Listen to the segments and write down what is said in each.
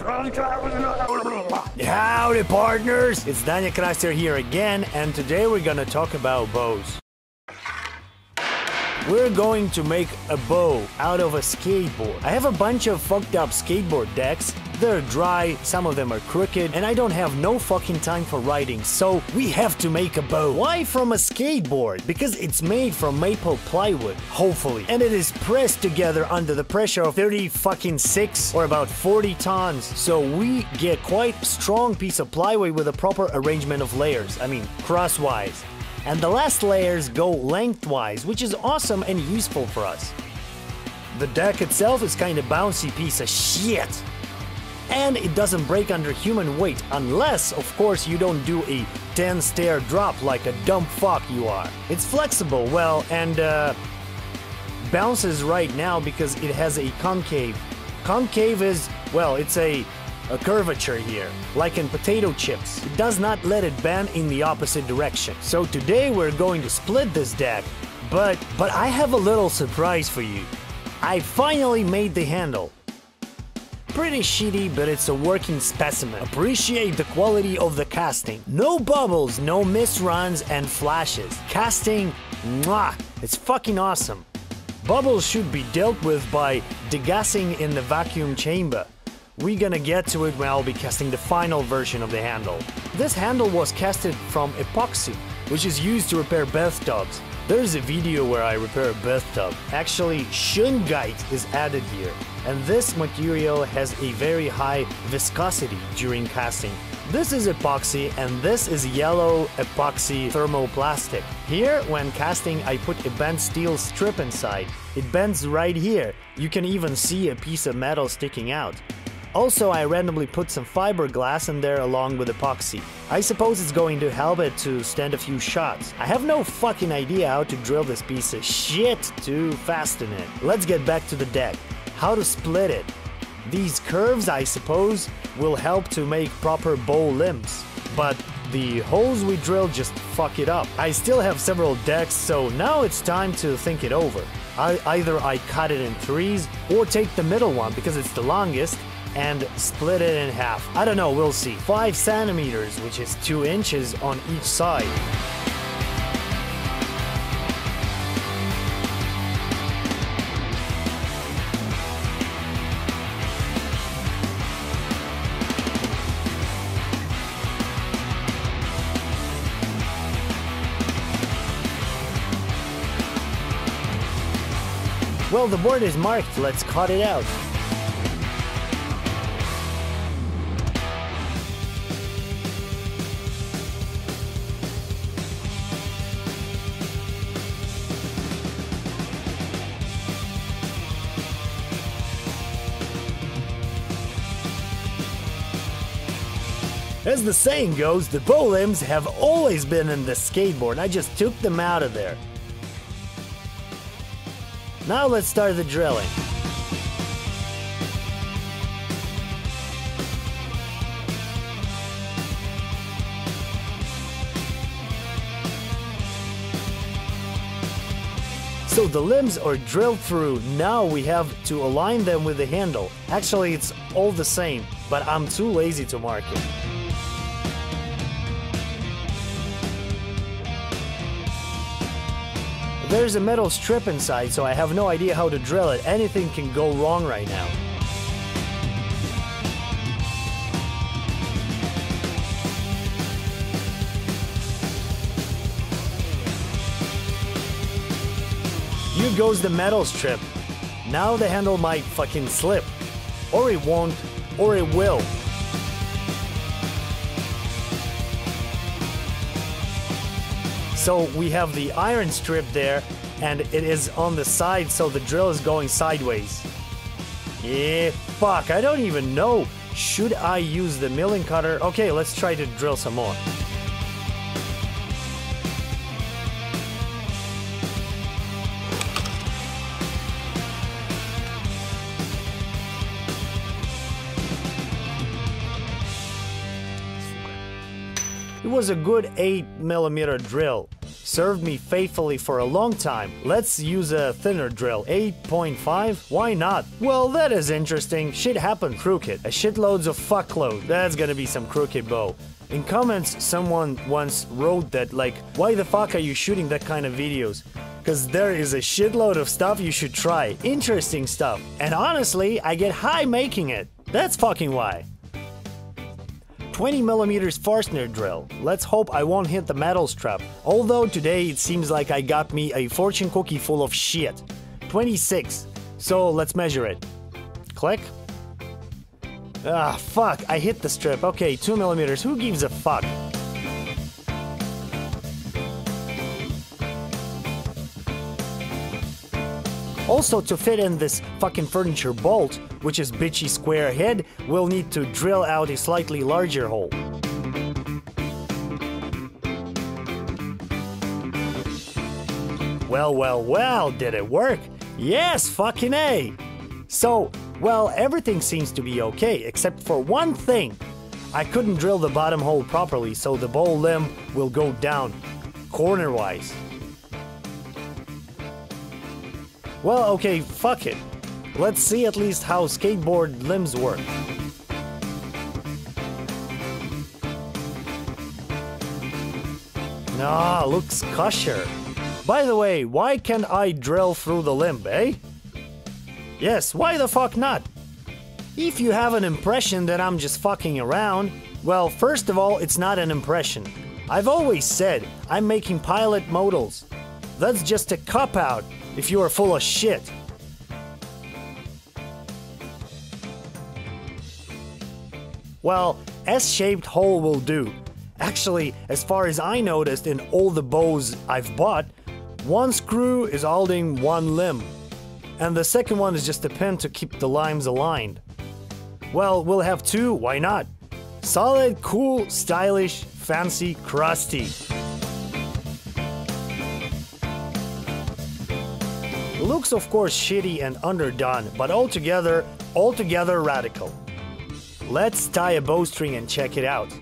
Howdy, partners! It's Daniel Kraster here again, and today we're gonna talk about bows. We're going to make a bow out of a skateboard. I have a bunch of fucked up skateboard decks. They're dry, some of them are crooked, and I don't have no fucking time for writing, so we have to make a bow. Why from a skateboard? Because it's made from maple plywood, hopefully, and it is pressed together under the pressure of 36 or about 40 tons, so we get quite strong piece of plywood with a proper arrangement of layers, I mean crosswise. And the last layers go lengthwise, which is awesome and useful for us. The deck itself is kind of bouncy piece of shit. And it doesn't break under human weight, unless, of course, you don't do a 10-stair drop like a dumb fuck you are. It's flexible, well, and bounces right now because it has a concave. Concave is, well, it's a curvature here, like in potato chips. It does not let it bend in the opposite direction. So today we're going to split this deck, but I have a little surprise for you. I finally made the handle. Pretty shitty, but it's a working specimen. Appreciate the quality of the casting. No bubbles, no misruns and flashes. Casting, mwah, it's fucking awesome. Bubbles should be dealt with by degassing in the vacuum chamber. We're gonna get to it when I'll be casting the final version of the handle. This handle was casted from epoxy, which is used to repair bathtubs. There's a video where I repair a bathtub. Actually, shungite is added here, and this material has a very high viscosity during casting. This is epoxy, and this is yellow epoxy thermoplastic. Here, when casting, I put a bent steel strip inside. It bends right here. You can even see a piece of metal sticking out. Also, I randomly put some fiberglass in there along with epoxy. I suppose it's going to help it to stand a few shots. I have no fucking idea how to drill this piece of shit to fasten it. Let's get back to the deck. How to split it. These curves, I suppose, will help to make proper bow limbs. But the holes we drilled just fuck it up. I still have several decks, so now it's time to think it over. Either I cut it in threes or take the middle one because it's the longest and split it in half. I don't know, we'll see. 5 centimeters, which is 2 inches on each side. Well, the board is marked, let's cut it out. As the saying goes, the bow limbs have always been in the skateboard. I just took them out of there. Now let's start the drilling. So the limbs are drilled through. Now we have to align them with the handle. Actually, it's all the same, but I'm too lazy to mark it. There's a metal strip inside, so I have no idea how to drill it. Anything can go wrong right now. Here goes the metal strip. Now the handle might fucking slip. Or it won't, or it will. So we have the iron strip there, and it is on the side, so the drill is going sideways. Yeah, fuck, I don't even know. Should I use the milling cutter? Okay, let's try to drill some more. It was a good 8mm drill. served me faithfully for a long time. Let's use a thinner drill. 8.5? Why not? Well, that is interesting. Shit happened crooked. A shitloads of fuckload. That's gonna be some crooked bow. In comments, someone once wrote that, like, why the fuck are you shooting that kind of videos? Because there is a shitload of stuff you should try. Interesting stuff. And honestly, I get high making it. That's fucking why. 20mm Forstner drill. Let's hope I won't hit the metal strap. Although today it seems like I got me a fortune cookie full of shit. 26. So let's measure it. Click. Ah, fuck. I hit the strip. Okay, 2mm. Who gives a fuck? Also, to fit in this fucking furniture bolt, which is bitchy square head, we'll need to drill out a slightly larger hole. Well, did it work? Yes, fucking A! So, well, everything seems to be okay, except for one thing. I couldn't drill the bottom hole properly, so the bow limb will go down, corner-wise. Well, okay, fuck it. Let's see at least how skateboard limbs work. Ah, looks kosher. By the way, why can't I drill through the limb, eh? Yes, why the fuck not? If you have an impression that I'm just fucking around, well, first of all, it's not an impression. I've always said I'm making pilot models. That's just a cop-out if you are full of shit. Well, S-shaped hole will do. Actually, as far as I noticed in all the bows I've bought, one screw is holding one limb, and the second one is just a pin to keep the limbs aligned. Well, we'll have two, why not? Solid, cool, stylish, fancy, crusty. Looks of course shitty and underdone, but altogether radical. Let's tie a bowstring and check it out.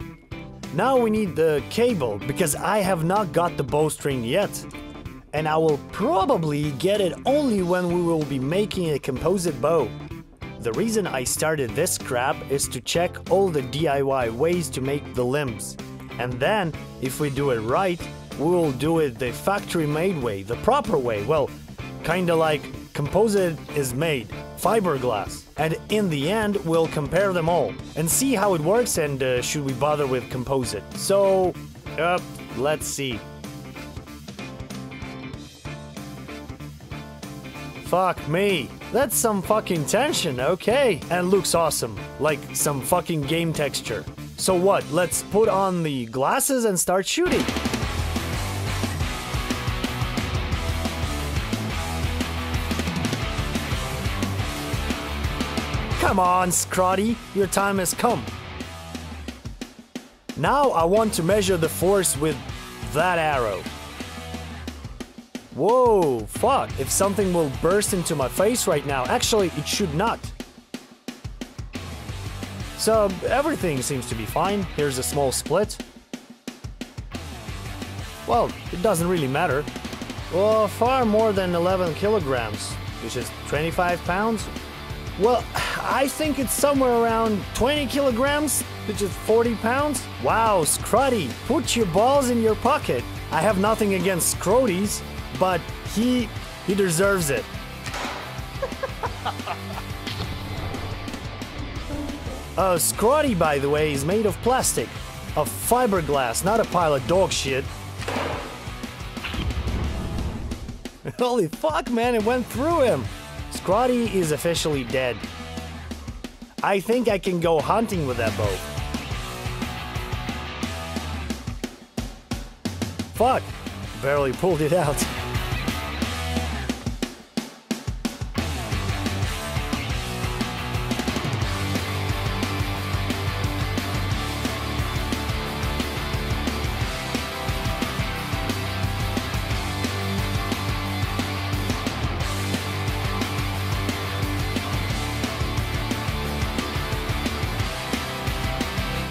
Now we need the cable, because I have not got the bowstring yet. And I will probably get it only when we will be making a composite bow. The reason I started this crap is to check all the DIY ways to make the limbs. And then, if we do it right, we will do it the factory-made way, the proper way. Well, kinda like composite is made, fiberglass. And in the end, we'll compare them all and see how it works and should we bother with composite. So, let's see. Fuck me. That's some fucking tension, okay? And looks awesome, like some fucking game texture. So what, let's put on the glasses and start shooting. Come on, Scrotty, your time has come. Now I want to measure the force with that arrow. Whoa, fuck, if something will burst into my face right now. Actually, it should not. So, everything seems to be fine. Here's a small split. Well, it doesn't really matter. Well, far more than 11 kilograms, which is 25 pounds. Well, I think it's somewhere around 20 kilograms, which is 40 pounds. Wow, Scrotty, put your balls in your pocket. I have nothing against Scroties, but he deserves it. Scrotty, by the way, is made of plastic, of fiberglass, not a pile of dog shit. Holy fuck, man, it went through him. Scrotty is officially dead. I think I can go hunting with that bow. Fuck, barely pulled it out.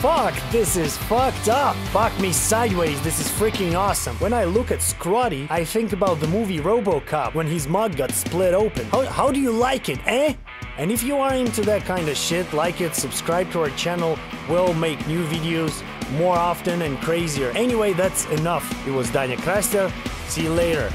Fuck, this is fucked up. Fuck me sideways, this is freaking awesome. When I look at Scrotty, I think about the movie RoboCop when his mug got split open. How do you like it, eh? And if you are into that kind of shit, like it, subscribe to our channel. We'll make new videos more often and crazier. Anyway, that's enough. It was Danja Kraster. See you later.